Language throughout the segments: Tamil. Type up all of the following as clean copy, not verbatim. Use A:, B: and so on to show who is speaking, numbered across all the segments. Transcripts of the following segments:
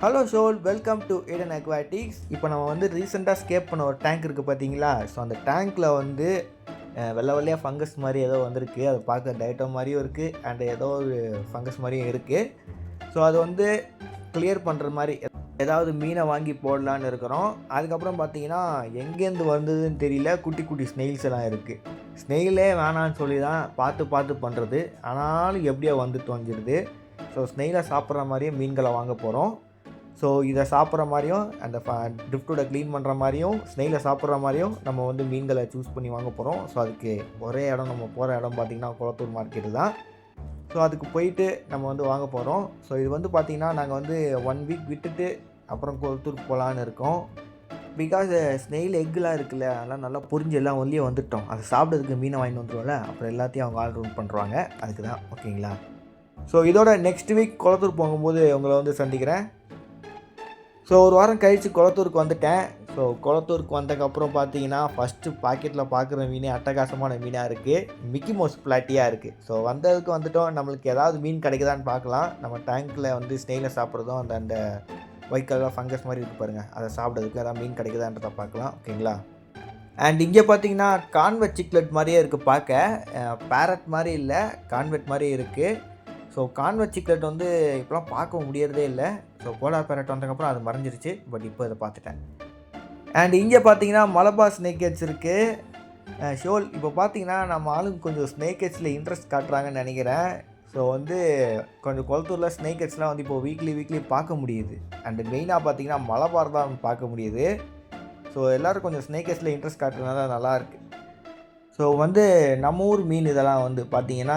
A: Hello shoal, welcome to Eden Aquatics. இப்போ நம்ம வந்து ரீசெண்டாக ஸ்கேப் பண்ண ஒரு டேங்க் இருக்குது பார்த்தீங்களா? ஸோ அந்த டேங்க்கில் வந்து வெள்ளை வெள்ளையாக ஃபங்கஸ் மாதிரி ஏதோ வந்திருக்கு. அதை பார்க்க டயட்டோ மாதிரியும் இருக்குது அண்ட் ஏதோ ஒரு ஃபங்கஸ் மாதிரியும் இருக்குது. ஸோ அது வந்து கிளியர் பண்ணுற மாதிரி ஏதாவது மீனை வாங்கி போடலான்னு இருக்கிறோம். அதுக்கப்புறம் பார்த்தீங்கன்னா எங்கேருந்து வந்ததுன்னு தெரியல, குட்டி குட்டி ஸ்னெயில்ஸ் எல்லாம் இருக்குது. ஸ்னெயிலே வேணான்னு சொல்லி தான் பார்த்து பண்ணுறது, ஆனாலும் எப்படியோ வந்து தொலைஞ்சிடுது. ஸோ ஸ்னெயிலை சாப்பிட்ற மாதிரியே மீன்களை வாங்க போகிறோம். ஸோ இதை சாப்பிட்ற மாதிரியும் அந்த ட்ரிஃப்ட்டோட க்ளீன் பண்ணுற மாதிரியும் ஸ்னெயிலை சாப்பிட்ற மாதிரியும் நம்ம வந்து மீன்களை சூஸ் பண்ணி வாங்க போகிறோம். ஸோ அதுக்கு ஒரே இடம், நம்ம போகிற இடம் பார்த்திங்கன்னா குளத்தூர் மார்க்கெட்டு தான். ஸோ அதுக்கு போயிட்டு நம்ம வந்து வாங்க போகிறோம். ஸோ இது வந்து பார்த்திங்கன்னா நாங்கள் வந்து 1 வீக் விட்டுட்டு அப்புறம் குளத்தூர் போகலான்னு இருக்கோம். பிகாஸ் ஸ்னெயில் எக்குலாம் இருக்குல்ல, அதெல்லாம் நல்லா புரிஞ்சு எல்லாம் ஒல்லியே வந்துட்டோம். அதை சாப்பிட்றதுக்கு மீனை வாங்கிட்டு வந்துடுவோம்ல, அப்புறம் எல்லாத்தையும் அவங்க ஆர்டர் பண்ணுறாங்க. அதுக்கு தான், ஓகேங்களா? ஸோ இதோட நெக்ஸ்ட் வீக் குளத்தூர் போகும்போது உங்களை வந்து சந்திக்கிறேன். ஸோ ஒரு வாரம் கழித்து குளத்தூருக்கு வந்துட்டேன். ஸோ குளத்தூருக்கு வந்ததுக்கப்புறம் பார்த்தீங்கன்னா ஃபஸ்ட்டு பாக்கெட்டில் பார்க்குற மீன் அட்டகாசமான மீனாக இருக்குது. மிக்கி மவுஸ் பிளாட்டியாக இருக்குது. ஸோ வந்ததுக்கு வந்துட்டோம், நம்மளுக்கு ஏதாவது மீன் கிடைக்குதான்னு பார்க்கலாம். நம்ம டேங்க்கில் வந்து ஸ்னெயிலை சாப்பிட்றதும் அந்த ஒயிட் கலரில் ஃபங்கஸ் மாதிரி இருக்குது பாருங்கள், அதை சாப்பிட்றதுக்கு ஏதாவது மீன் கிடைக்குதான்றதை பார்க்கலாம், ஓகேங்களா? அண்ட் இங்கே பார்த்தீங்கன்னா கான்வெட் சிக்லெட் மாதிரியே இருக்குது பார்க்க. பேரட் மாதிரி இல்லை, கான்வெட் மாதிரியே இருக்குது. ஸோ கான்வெட் சிக்லெட் வந்து இப்போலாம் பார்க்க முடியறதே இல்லை. ஸோ போலார் பேரட் வந்ததுக்கப்புறம் அது மறைஞ்சிருச்சு. பட் இப்போ இதை பார்த்துட்டேன். அண்ட் இங்கே பார்த்தீங்கன்னா மலபார் ஸ்னேக்கெட்ஸ் இருக்குது. ஷோல் இப்போ பார்த்தீங்கன்னா நம்ம ஆளுங்க கொஞ்சம் ஸ்னேக்கெட்ஸில் இன்ட்ரெஸ்ட் காட்டுறாங்கன்னு நினைக்கிறேன். ஸோ வந்து கொஞ்சம் குளத்தூரில் ஸ்னேக்கெட்ஸ்லாம் வந்து இப்போ வீக்லி பார்க்க முடியுது. அண்டு மெயினாக பார்த்தீங்கன்னா மலபார் தான் பார்க்க முடியுது. ஸோ எல்லோரும் கொஞ்சம் ஸ்னேக்கெட்ஸில் இன்ட்ரெஸ்ட் காட்டுறதுனால நல்லாயிருக்கு. ஸோ வந்து நம்ம ஊர் மீன் இதெல்லாம் வந்து பார்த்தீங்கன்னா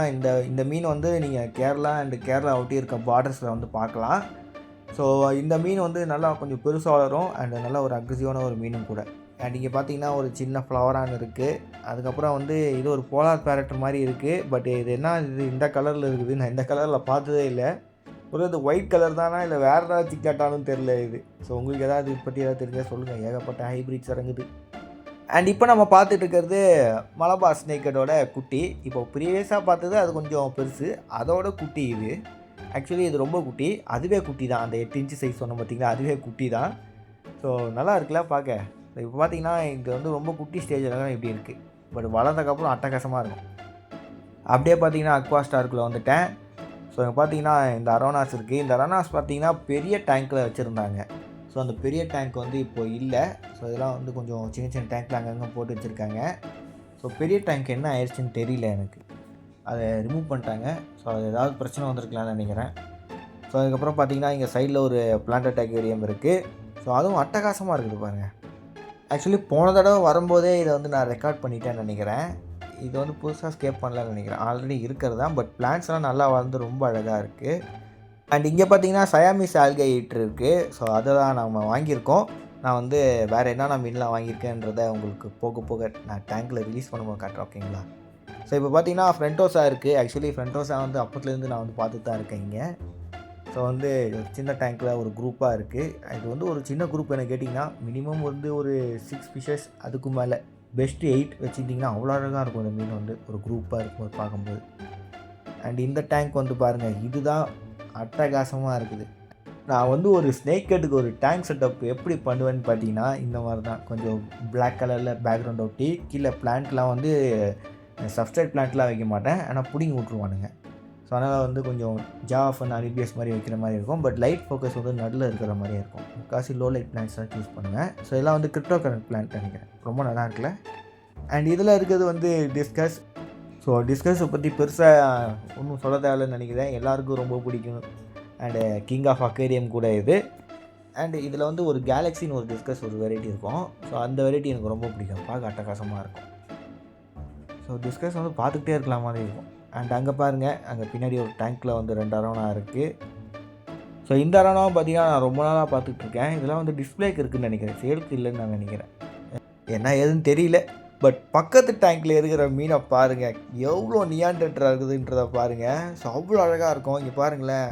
A: இந்த மீன் வந்து நீங்கள் கேரளா ஒட்டி இருக்க பார்டர்ஸில் வந்து பார்க்கலாம். ஸோ இந்த மீன் வந்து நல்லா கொஞ்சம் பெருசாக வளரும் அண்ட் நல்லா ஒரு அக்ரெசிவான ஒரு மீனும் கூட. அண்ட் இங்கே பார்த்தீங்கன்னா ஒரு சின்ன ஃப்ளவரான் இருக்குது. அதுக்கப்புறம் வந்து இது ஒரு போலார் பேரட் மாதிரி இருக்குது. பட் இது என்ன, இது இந்த கலரில் இருக்குது. நான் இந்த கலரில் பார்த்ததே இல்லை. ஒரு இது ஒயிட் கலர் தானா இல்லை வேறு ஏதாவது சிக்கட்டானும் தெரில இது. ஸோ உங்களுக்கு ஏதாவது இதை பற்றி ஏதாவது தெரிஞ்சால் சொல்லுங்கள். ஏகப்பட்ட ஹைப்ரிட்ஸ் இறங்குது. அண்ட் இப்போ நம்ம பார்த்துட்டு இருக்கிறது மலபார் ஸ்னேக்கெட்டோட குட்டி. இப்போ ப்ரீவியஸாக பார்த்தது அது கொஞ்சம் பெருசு, அதோட குட்டி இது. ஆக்சுவலி இது ரொம்ப குட்டி, அதுவே குட்டி தான். அந்த 8 இன்ச்சு சைஸ் சொன்ன பார்த்திங்கன்னா, அதுவே குட்டி தான். ஸோ நல்லா இருக்குல்ல பார்க்க. இப்போ பார்த்திங்கன்னா இது வந்து ரொம்ப குட்டி ஸ்டேஜில் தான் இப்படி இருக்குது. பட் வளர்ந்ததுக்கப்புறம் அட்டகாசமாக இருக்கும். அப்படியே பார்த்திங்கன்னா அக்வா ஸ்டார்க்குள்ளே வந்துட்டேன். ஸோ இங்கே பார்த்திங்கன்னா இந்த அரோனாஸ் இருக்குது. இந்த அரோனாஸ் பார்த்திங்கன்னா பெரிய டேங்க்கில் வச்சுருந்தாங்க. ஸோ அந்த பெரிய டேங்க் வந்து இப்போ இல்லை. ஸோ இதெல்லாம் வந்து கொஞ்சம் சின்ன டேங்க்கில் அங்கங்கே போட்டு வச்சுருக்காங்க. ஸோ பெரிய டேங்க் என்ன ஆயிடுச்சுன்னு தெரியல எனக்கு. அதை ரிமூவ் பண்ணிட்டாங்க. ஸோ அது ஏதாவது பிரச்சனை வந்திருக்கலான்னு நினைக்கிறேன். ஸோ அதுக்கப்புறம் பார்த்திங்கன்னா இங்கே சைடில் ஒரு பிளான்டட் அக்வேரியம் இருக்குது. ஸோ அதுவும் அட்டகாசமாக இருக்குது பாருங்கள். ஆக்சுவலி போன தடவை வரும்போதே இதை வந்து நான் ரெக்கார்ட் பண்ணிட்டேன்னு நினைக்கிறேன். இது வந்து புதுசாக ஸ்கேப் பண்ணலான்னு நினைக்கிறேன். ஆல்ரெடி இருக்கிறது தான், பட் பிளான்ட்ஸ்லாம் நல்லா வளர்ந்து ரொம்ப அழகாக இருக்குது. அண்ட் இங்கே பார்த்தீங்கன்னா சயாமீஸ் ஆல்கே ஈட்டர் இருக்குது. ஸோ அதை தான் நம்ம வாங்கியிருக்கோம். நான் வந்து வேறு என்னென்ன மீன்லாம் வாங்கியிருக்கேன்றதை உங்களுக்கு போக நான் டேங்க்கில் ரிலீஸ் பண்ணும்போது காட்டுறேன், ஓகேங்களா? ஸோ இப்போ பார்த்தீங்கன்னா ஃப்ரெண்டோஸா இருக்குது. ஆக்சுவலி ஃப்ரெண்டோஸா வந்து அப்போத்துலேருந்து நான் வந்து பார்த்துட்டு தான் இருக்கேன் இங்கே. ஸோ வந்து சின்ன டேங்க்கில் ஒரு குரூப்பாக இருக்குது. இது வந்து ஒரு சின்ன குரூப் என்ன கேட்டிங்கன்னா மினிமம் வந்து ஒரு 6 ஃபிஷஸ், அதுக்கு மேலே பெஸ்ட்டு 8 வச்சுக்கிட்டிங்கன்னா அவ்வளோ அழகாக இருக்கும் இந்த மீன் வந்து ஒரு குரூப்பாக இருக்கும் பார்க்கும்போது. அண்ட் இந்த டேங்க் வந்து பாருங்கள், இதுதான் அட்டகாசமாக இருக்குது. நான் வந்து ஒரு ஸ்னேக்கெட்டுக்கு ஒரு டேங்க் செட்டப் எப்படி பண்ணுவேன்னு பார்த்தீங்கன்னா இந்த மாதிரி தான். கொஞ்சம் பிளாக் கலரில் பேக்ரவுண்ட் ஒட்டி கீழே பிளான்ட்லாம் வந்து சப்ஸ்ட்ரேட் பிளான்ட்லாம் வைக்க மாட்டேன், ஆனால் பிடிங்கி விட்ருவானுங்க. ஸோ அதனால் வந்து கொஞ்சம் ஜாஃப் அண்ட் அனிபியஸ் மாதிரி வைக்கிற மாதிரி இருக்கும். பட் லைட் ஃபோக்கஸ் வந்து நடுவில் இருக்கிற மாதிரியே இருக்கும். முக்காசி லோ லைட் பிளான்ட்ஸ் தான் சூஸ் பண்ணுவேன். ஸோ இதெல்லாம் வந்து கிரிப்டோ கரண்ட் பிளான்ட் நினைக்கிறேன், ரொம்ப நல்லா இருக்குல்ல. அண்ட் இதில் இருக்கிறது வந்து டிஸ்கஸ். ஸோ டிஸ்கஸை பற்றி பெருசாக ஒன்றும் சொல்ல தேவையில்லைன்னு நினைக்கிறேன், எல்லாருக்கும் ரொம்ப பிடிக்கும். அண்டு கிங் ஆஃப் அக்வேரியம் கூட இது. அண்டு இதில் வந்து ஒரு கேலக்ஸின்னு ஒரு டிஸ்கஸ் ஒரு வெரைட்டி இருக்கும். ஸோ அந்த வெரைட்டி எனக்கு ரொம்ப பிடிக்கும், பார்க்க அட்டகாசமாக இருக்கும். ஸோ டிஸ்கஸ் வந்து பார்த்துக்கிட்டே இருக்கலாம் மாதிரி இருக்கும். அண்ட் அங்கே பாருங்கள், அங்கே பின்னாடி ஒரு டேங்க்கில் வந்து 2 அரோனா இருக்குது. ஸோ இந்த அரோனாவும் பார்த்திங்கன்னா நான் ரொம்ப நாளாக பார்த்துட்ருக்கேன். இதெல்லாம் வந்து டிஸ்பிளேக்கு இருக்குதுன்னு நினைக்கிறேன், சேலுக்கு இல்லைன்னு நான் நினைக்கிறேன். என்ன ஏதுன்னு தெரியல. பட் பக்கத்து டேங்க்கில் இருக்கிற மீனை பாருங்கள், எவ்வளோ நியாண்டெட்டராக இருக்குதுன்றதை பாருங்கள். ஸோ அவ்வளோ அழகாக இருக்கும். இங்கே பாருங்களேன்,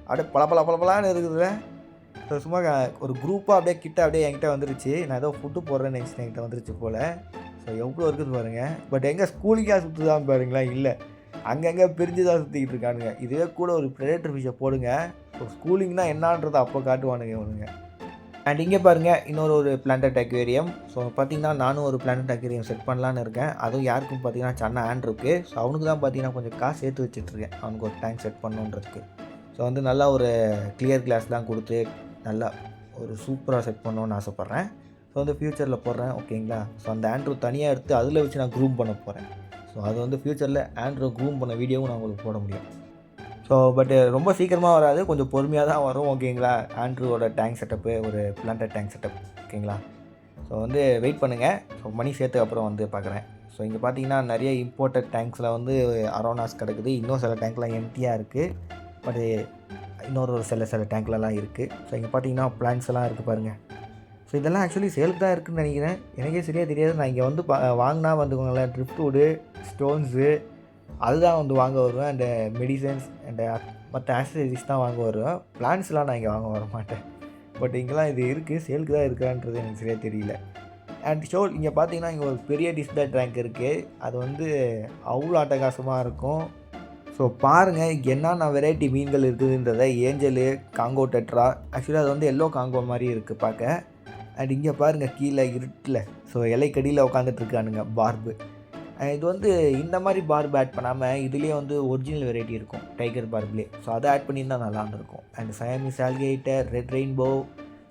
A: அப்படியே பளபளன்னு இருக்குதுல்ல. ஸோ சும்மா ஒரு குரூப்பாக அப்படியே அப்படியே என்கிட்ட வந்துருச்சு. நான் ஏதோ ஃபுட்டு போடுறேன்னு நெக்ஸ்ட் என்கிட்ட வந்துருச்சு போல். ஸோ எவ்வளோ இருக்குது பாருங்கள். பட் எங்கே ஸ்கூலுக்காக சுற்றுதான் பாருங்களேன், இல்லை அங்கங்கே பிரிஞ்சு தான் சுற்றிக்கிட்டு இருக்கானுங்க. இதுவே கூட ஒரு ப்ரெடேட்டர் ஃபிஷ்ஷை போடுங்க, ஸோ ஸ்கூலிங்னா என்னான்றதை அப்போ காட்டுவானுங்க இவனுங்க. அண்ட் இங்கே பாருங்கள் இன்னொரு பிளான்டட் அக்வேரியம். ஸோ பார்த்தீங்கன்னா நானும் ஒரு பிளான்டட் அக்வேரியம் செட் பண்ணலான்னு இருக்கேன். அதுவும் யாருக்கும் பார்த்தீங்கன்னா சன்னா ஆண்ட்ருக்கு. ஸோ அவனுக்கு தான் பார்த்தீங்கன்னா கொஞ்சம் காசு சேர்த்து வச்சுட்ருக்கேன் அவனுக்கு ஒரு டேங்க் செட் பண்ணணுன்றதுக்கு. ஸோ வந்து நல்லா ஒரு கிளியர் கிளாஸ்லாம் கொடுத்து நல்லா ஒரு சூப்பராக செட் பண்ணணுன்னு ஆசைப்பட்றேன். ஸோ வந்து ஃப்யூச்சரில் போடுறேன் ஓகேங்களா. ஸோ அந்த ஆண்ட்ரூ தனியாக எடுத்து அதில் வச்சு நான் க்ரூம் பண்ண போகிறேன். ஸோ அது வந்து ஃப்யூச்சரில் ஆண்ட்ரூ க்ரூம் பண்ண வீடியோவும் நான் உங்களுக்கு போட முடியும். ஸோ பட்டு ரொம்ப சீக்கிரமாக வராது, கொஞ்சம் பொறுமையாக தான் வரும் ஓகேங்களா. ஆண்ட்ரூவோட டேங்க் செட்டப்பு ஒரு பிளான்டட் டேங்க் செட்டப் ஓகேங்களா. ஸோ வந்து வெயிட் பண்ணுங்கள். ஸோ மணி சேர்த்துக்கு அப்புறம் வந்து பார்க்குறேன். ஸோ இங்கே பார்த்தீங்கன்னா நிறைய இம்போர்ட்டட் டேங்க்ஸில் வந்து அரோனாஸ் கிடக்குது. இன்னும் சில டேங்க்லாம் எம்டியாக இருக்குது. பட்டு இன்னொரு சில டேங்க்லலாம் இருக்குது. ஸோ இங்கே பார்த்தீங்கன்னா பிளான்ஸ் எல்லாம் இருக்குது பாருங்கள். ஸோ இதெல்லாம் ஆக்சுவலி சேலுக்கு தான் இருக்குதுன்னு நினைக்கிறேன். எனக்கே சரியாக தெரியாது. நான் இங்கே வந்து வாங்கினா வந்துக்கோங்களேன் ட்ரிஃப்ட்வுட்டு ஸ்டோன்ஸு அதுதான் வந்து வாங்க வருவேன். அண்டு மெடிசன்ஸ் அண்டு மற்ற ஆக்சசரிஸ் தான் வாங்க வருவேன். பிளான்ஸ்லாம் நான் இங்கே வாங்க வர மாட்டேன். பட் இங்கெல்லாம் இது இருக்குது, சேலுக்கு தான் இருக்கான்றது எனக்கு சரியாக தெரியல. அண்ட் இங்கே பார்த்தீங்கன்னா இங்கே ஒரு பெரிய டிஸ்பிளே டேங்க் இருக்குது. அது வந்து அவ்வளோ அட்டகாசமாக இருக்கும். ஸோ பாருங்கள் என்னென்ன வெரைட்டி மீன்கள் இருக்குதுன்றதை. ஏஞ்சலு, காங்கோ டெட்ரா, ஆக்சுவலி அது வந்து எல்லோ காங்கோ மாதிரி இருக்குது பார்க்க. அண்ட் இங்கே பாருங்கள் கீழே இருட்டில் ஸோ இலைக்கடியில் உட்காந்துட்ருக்கானுங்க பார்பு. இது வந்து இந்த மாதிரி பார்பு ஆட் பண்ணாமல் இதுலேயே வந்து ஒரிஜினல் வெரைட்டி இருக்கும் டைகர் பார்ப்லேயே. ஸோ அதை ஆட் பண்ணியிருந்தால் நல்லா இருந்திருக்கும். And Siamese alligator, red rainbow.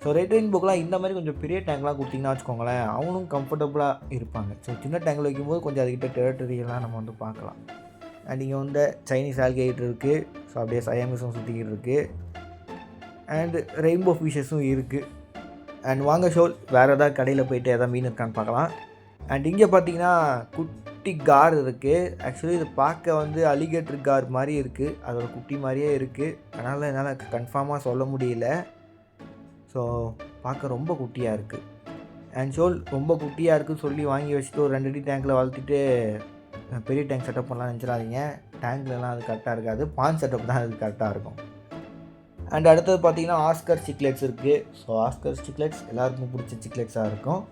A: So red ரெயின்போக்கெலாம் இந்த மாதிரி கொஞ்சம் பெரிய டேங்க்லாம் கொடுத்திங்கன்னா வச்சுக்கோங்களேன், அவனும் கம்ஃபர்டபுளாக இருப்பாங்க. ஸோ சின்ன டேங்கில் வைக்கும்போது கொஞ்சம் அதுக்கிட்ட டெரிட்டரியெல்லாம் நம்ம வந்து பார்க்கலாம். அண்ட் இங்கே வந்து சைனீஸ் ஆல்கேட்டர் இருக்குது. ஸோ அப்படியே சயாமீஸும் சுற்றிக்கிட்டு இருக்குது. அண்ட் ரெயின்போ ஃபிஷஸும் இருக்குது. அண்ட் வாங்க ஷோல் வேறு ஏதாவது கடையில் போய்ட்டு எதாவது மீன் இருக்கான்னு பார்க்கலாம். அண்ட் இங்கே பார்த்தீங்கன்னா குட்டி கார் இருக்குது. ஆக்சுவலி இது பார்க்க வந்து அலிகேட்டர் கார் மாதிரி இருக்குது. அதோட குட்டி மாதிரியே இருக்குது. அதனால் என்னால் கன்ஃபார்மாக சொல்ல முடியல. ஸோ பார்க்க ரொம்ப குட்டியாக இருக்குது. அண்ட் ஷோல் ரொம்ப குட்டியாக இருக்குதுன்னு சொல்லி வாங்கி வச்சுட்டு ஒரு 2 அடி டேங்க்கில் வளர்த்துட்டு பெரிய டேங்க் செட்டப் பண்ணலாம்னு நினச்சிடாதீங்க. டேங்க்லலாம் அது கரெக்டாக இருக்காது. பான் செட்டப் தான் அது கரெக்டாக இருக்கும். அண்ட் அடுத்தது பார்த்தீங்கன்னா ஆஸ்கர் சிக்லெட்ஸ் இருக்குது. ஸோ ஆஸ்கர் சிக்லெட்ஸ் எல்லாருக்கும் பிடிச்ச சிக்லெட்ஸாக இருக்கும்.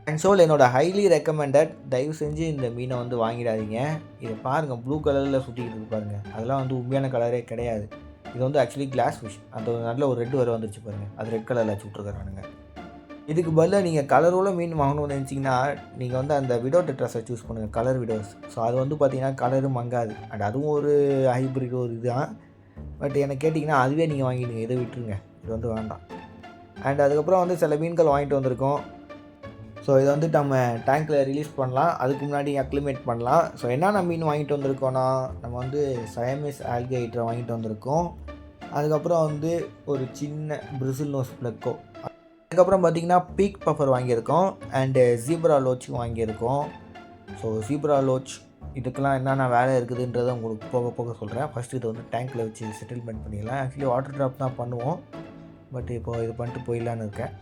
A: அண்ட் ஷோல் என்னோட ஹைலி ரெக்கமெண்டட். தயவு செஞ்சு இந்த மீனை வந்து வாங்கிடாதீங்க. இதை பாருங்கள் ப்ளூ கலரில் சுற்றிக்கிட்டு இருக்கு பாருங்கள். அதெல்லாம் வந்து உண்மையான கலரே கிடையாது. இது வந்து ஆக்சுவலி கிளாஸ் ஃபிஷ். அந்த நல்ல ஒரு ரெட் வரை வந்துருச்சு பாருங்கள். அது ரெட் கலரில் சுட்டுருக்கானுங்க. இதுக்கு பதிலாக நீங்கள் கலரோட மீன் வாங்கணும்னு நினச்சிங்கன்னா நீங்கள் வந்து அந்த விடோ டெட்ராஸை சூஸ் பண்ணுங்கள், கலர் விடோஸ். ஸோ அது வந்து பார்த்தீங்கன்னா கலரும் மங்காது. அண்ட் அதுவும் ஒரு ஹைப்ரிட் ஒரு இதுதான். பட் எனக்கு கேட்டிங்கன்னா அதுவே நீங்கள் வாங்கிடுங்க, இதை விட்டுருங்க, இது வந்து வேண்டாம். அண்ட் அதுக்கப்புறம் வந்து சில மீன்கள் வாங்கிட்டு வந்திருக்கோம். ஸோ இதை வந்து நம்ம டேங்க்கில் ரிலீஸ் பண்ணலாம், அதுக்கு முன்னாடி அக்ளிமேட் பண்ணலாம். ஸோ என்னென்ன மீன் வாங்கிட்டு வந்திருக்கோன்னா நம்ம வந்து சயாமீஸ் ஆல்கேட்டரை வாங்கிட்டு வந்திருக்கோம். அதுக்கப்புறம் வந்து ஒரு சின்ன பிரிசில் நோஸ் பிளக்கோ. அதுக்கப்புறம் பார்த்திங்கன்னா பீக் பஃபர் வாங்கியிருக்கோம். அண்டு ஜீப்ரா லோச்சும் வாங்கியிருக்கோம். ஸோ ஜீப்ரா லோச் இதுக்கெல்லாம் என்னென்ன வேலை இருக்குதுன்றதை உங்களுக்கு போக போக சொல்கிறேன். ஃபஸ்ட்டு இதை வந்து டேங்க்கில் வச்சு செட்டில்மெண்ட் பண்ணிடலாம். ஆக்சுவலி வாட்டர் ட்ராப் தான் பண்ணுவோம். பட் இப்போது இது பண்ணிட்டு போயிடலான்னு இருக்கேன்.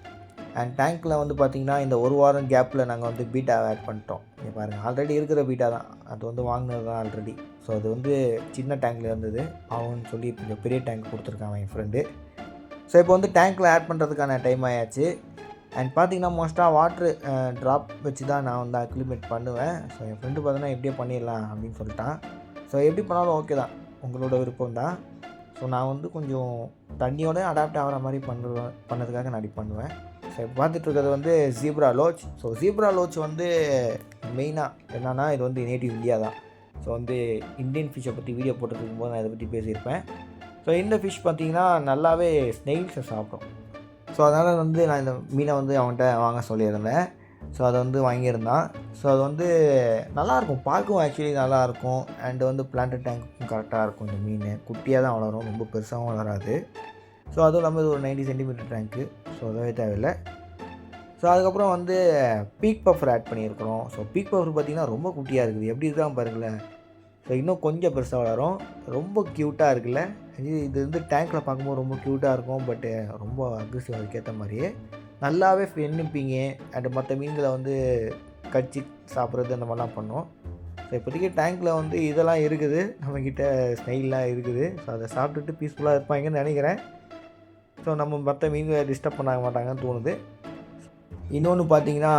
A: அண்ட் டேங்க்கில் வந்து பார்த்திங்கன்னா இந்த ஒரு வாரம் கேப்பில் நாங்கள் வந்து பீட்டாவை ஆட் பண்ணிட்டோம். இங்கே பாருங்கள் ஆல்ரெடி இருக்கிற பீட்டா தான், அது வந்து வாங்கினது தான் ஆல்ரெடி. ஸோ அது வந்து சின்ன டேங்க்கில் இருந்தது, அவன்னு சொல்லி கொஞ்சம் பெரிய டேங்க் கொடுத்துருக்கான் என் ஃப்ரெண்டு. ஸோ இப்போ வந்து டேங்க்கில் ஆட் பண்ணுறதுக்கான டைம் ஆயாச்சு. அண்ட் பார்த்திங்கன்னா மோஸ்ட்டாக வாட்ரு ட்ராப் வச்சு தான் நான் வந்து அக்ளிமேட் பண்ணுவேன். ஸோ என் ஃப்ரெண்டு பார்த்தீங்கன்னா எப்படியே பண்ணிடலாம் அப்படின்னு சொல்லிட்டான். ஸோ எப்படி பண்ணாலும் ஓகே தான், உங்களோட விருப்பம் தான். ஸோ நான் வந்து கொஞ்சம் தண்ணியோட அடாப்ட் ஆகிற மாதிரி பண்ணதுக்காக நான் அப்படி பண்ணுவேன். ஸோ இப்போ பார்த்துட்ருக்கிறது வந்து ஜீப்ரா லோச். ஸோ ஜீப்ரா லோச் வந்து மெயினாக என்னென்னா இது வந்து நேட்டிவ் இந்தியா தான். ஸோ வந்து இந்தியன் ஃபிஷ்ஷை பற்றி வீடியோ போட்டுருக்கும் போது நான் இதை பற்றி பேசியிருப்பேன். ஸோ இந்த ஃபிஷ் பார்த்திங்கன்னா நல்லாவே ஸ்னெயில்ஸை சாப்பிடும். ஸோ அதனால் வந்து நான் இந்த மீனை வந்து அவன்கிட்ட வாங்க சொல்லியிருந்தேன். ஸோ அதை வந்து வாங்கியிருந்தான். ஸோ அது வந்து நல்லாயிருக்கும், பார்க்கவும் ஆக்சுவலி நல்லாயிருக்கும். அண்டு வந்து பிளான்டட் டேங்க்கும் கரெக்டாக இருக்கும். இந்த மீன் குட்டியாக தான் வளரும், ரொம்ப பெருசாகவும் வளராது. ஸோ அதுவும் இல்லாமல் இது ஒரு 90 சென்டிமீட்டர் டேங்க்கு. ஸோ அதவே தேவையில்லை. ஸோ அதுக்கப்புறம் வந்து பீக் பஃபர் ஆட் பண்ணியிருக்கிறோம். ஸோ பீக் பஃபர் பார்த்திங்கன்னா ரொம்ப குட்டியாக இருக்குது, எப்படி இருக்காமல் பாருங்களேன். ஸோ இன்னும் கொஞ்சம் பெருசாக வளரும், ரொம்ப க்யூட்டாக இருக்குல்ல. இது வந்து டேங்க்கில் பார்க்கும்போது ரொம்ப க்யூட்டாக இருக்கும். பட்டு ரொம்ப அக்ரெசிவ், அதுக்கேற்ற மாதிரியே நல்லாவே எண்ணிப்பீங்க. அண்டு மற்ற மீன்களை வந்து கடிச்சு சாப்பிட்றது அந்த மாதிரிலாம் பண்ணோம். ஸோ இப்போதைக்கு டேங்க்கில் வந்து இதெல்லாம் இருக்குது, நம்மக்கிட்ட ஸ்னெயிலாம் இருக்குது. ஸோ அதை சாப்பிட்டுட்டு பீஸ்ஃபுல்லாக இருப்பாங்கன்னு நினைக்கிறேன். ஸோ நம்ம மற்ற மீன்களை டிஸ்டர்ப் பண்ண மாட்டாங்கன்னு தோணுது. இன்னொன்று பார்த்தீங்கன்னா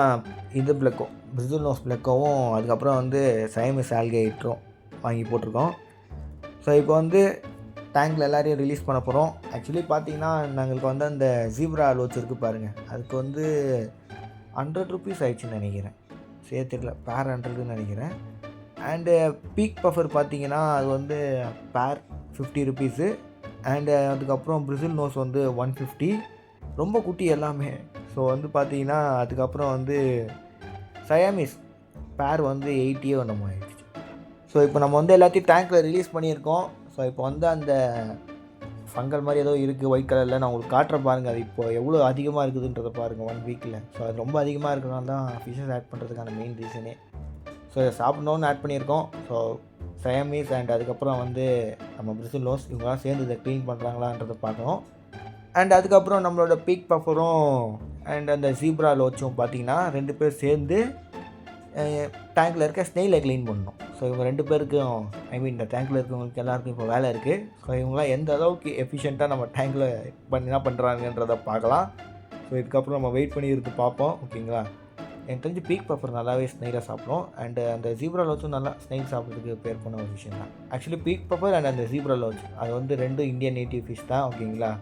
A: இது பிளக்கோ, பிரிசில் நோஸ் பிளக்கோவும் அதுக்கப்புறம் வந்து சயாமீஸ் ஆல்கேட்டரும் வாங்கி போட்டிருக்கோம். ஸோ இப்போ வந்து டேங்க்கில் எல்லாரையும் ரிலீஸ் பண்ண போகிறோம். ஆக்சுவலி பார்த்தீங்கன்னா எங்களுக்கு வந்து அந்த ஜீப்ரா லோச் இருக்குது பாருங்கள், அதுக்கு வந்து ₹100 ஆயிடுச்சுன்னு நினைக்கிறேன். தெரியல, பேர் 100ன்னு நினைக்கிறேன். அண்டு பீக் பஃபர் பார்த்தீங்கன்னா அது வந்து பேர் ₹50. அண்டு அதுக்கப்புறம் பிரிசில் நோஸ் வந்து 150, ரொம்ப குட்டி எல்லாமே. ஸோ வந்து பார்த்தீங்கன்னா அதுக்கப்புறம் வந்து சயாமீஸ் பேர் வந்து 80 என்னமோ ஆயிடுச்சு. ஸோ இப்போ நம்ம வந்து எல்லாத்தையும் டேங்க்கில் ரிலீஸ் பண்ணியிருக்கோம். ஸோ இப்போ வந்து அந்த ஃபங்கல் மாதிரி ஏதோ இருக்குது ஒயிட் கலரில், நான் உங்களுக்கு காட்டுற பாருங்கள். அது இப்போ எவ்வளோ அதிகமாக இருக்குதுன்றதை பாருங்கள் 1 வீக்கில். ஸோ அது ரொம்ப அதிகமாக இருக்கிறனால தான் ஃபிஷ்ஷஸ் ஆட் பண்ணுறதுக்கான மெயின் ரீசனே. ஸோ இதை சாப்பிட்ணுன்னு ஆட் பண்ணியிருக்கோம். ஸோ சயாமீஸ் அண்ட் அதுக்கப்புறம் வந்து நம்ம பிரிசில் நோஸ் இவங்களாம் சேர்ந்து இதை க்ளீன் பண்ணுறாங்களான்றதை பார்க்கணும். அண்ட் அதுக்கப்புறம் நம்மளோட பீக் பஃபரும் அண்ட் அந்த ஜீப்ரா லோச்சும் பார்த்திங்கன்னா 2 பேர் சேர்ந்து டேங்க்கில் இருக்க ஸ்னெயிலை க்ளீன் பண்ணணும். ஸோ இவங்க 2 பேருக்கும் இந்த டேங்க்கில் இருக்கவங்களுக்கு எல்லாருக்கும் இப்போ வேலை இருக்குது. ஸோ இவங்களாம் எந்த அளவுக்கு எஃபிஷியண்ட்டாக நம்ம டேங்க்கில் என்ன பண்ணுறாங்கன்றதை பார்க்கலாம். ஸோ இதுக்கப்புறம் நம்ம வெயிட் பண்ணி இருந்து பார்ப்போம். ஓகேங்களா? எனக்கு தெரிஞ்சு பீக் பஃபர் நல்லாவே ஸ்னெயிலை சாப்பிடும். அண்டு அந்த ஜீப்ரா லோச்சும் நல்லா ஸ்னெயில் சாப்பிட்றதுக்கு பேர் பண்ண ஒரு விஷயம் தான். ஆக்சுவலி பீக் பஃபர் அண்ட் அந்த ஜீப்ரா லோச் அது வந்து 2 இந்தியன் நேட்டிவ் ஃபிஷ் தான். ஓகேங்களா?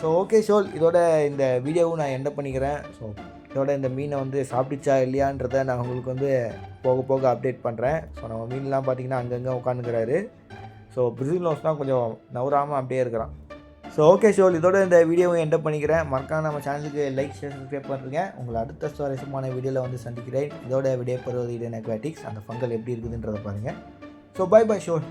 A: ஸோ ஓகே ஷோல், இதோட இந்த வீடியோவும் நான் எண்ட் பண்ணிக்கிறேன். ஸோ இதோட இந்த மீனை வந்து சாப்பிட்டுச்சா இல்லையான்றதை நான் உங்களுக்கு வந்து போக போக அப்டேட் பண்ணுறேன். ஸோ நம்ம மீன்லாம் பார்த்திங்கன்னா அங்கங்கே உட்காந்துக்கிறாரு. ஸோ பிரிசில் நோஸ் தான் கொஞ்சம் நவராமல் அப்படியே இருக்கிறான். ஸோ ஓகே ஷோல், இதோட இந்த வீடியோவும் எண்ட் பண்ணிக்கிறேன். மறக்காம நம்ம சேனலுக்கு லைக், ஷேர், சப்ஸ்கிரைப் பண்ணுறீங்க. உங்களை அடுத்த சுவாரஸ்யமான வீடியோவில் வந்து சந்திக்கிறேன். இதோட விடைபெறுவது ஈடன் அக்வாட்டிக்ஸ். அந்த ஃபங்கல் எப்படி இருக்குதுன்றதை பாருங்கள். So bye ஷோல்.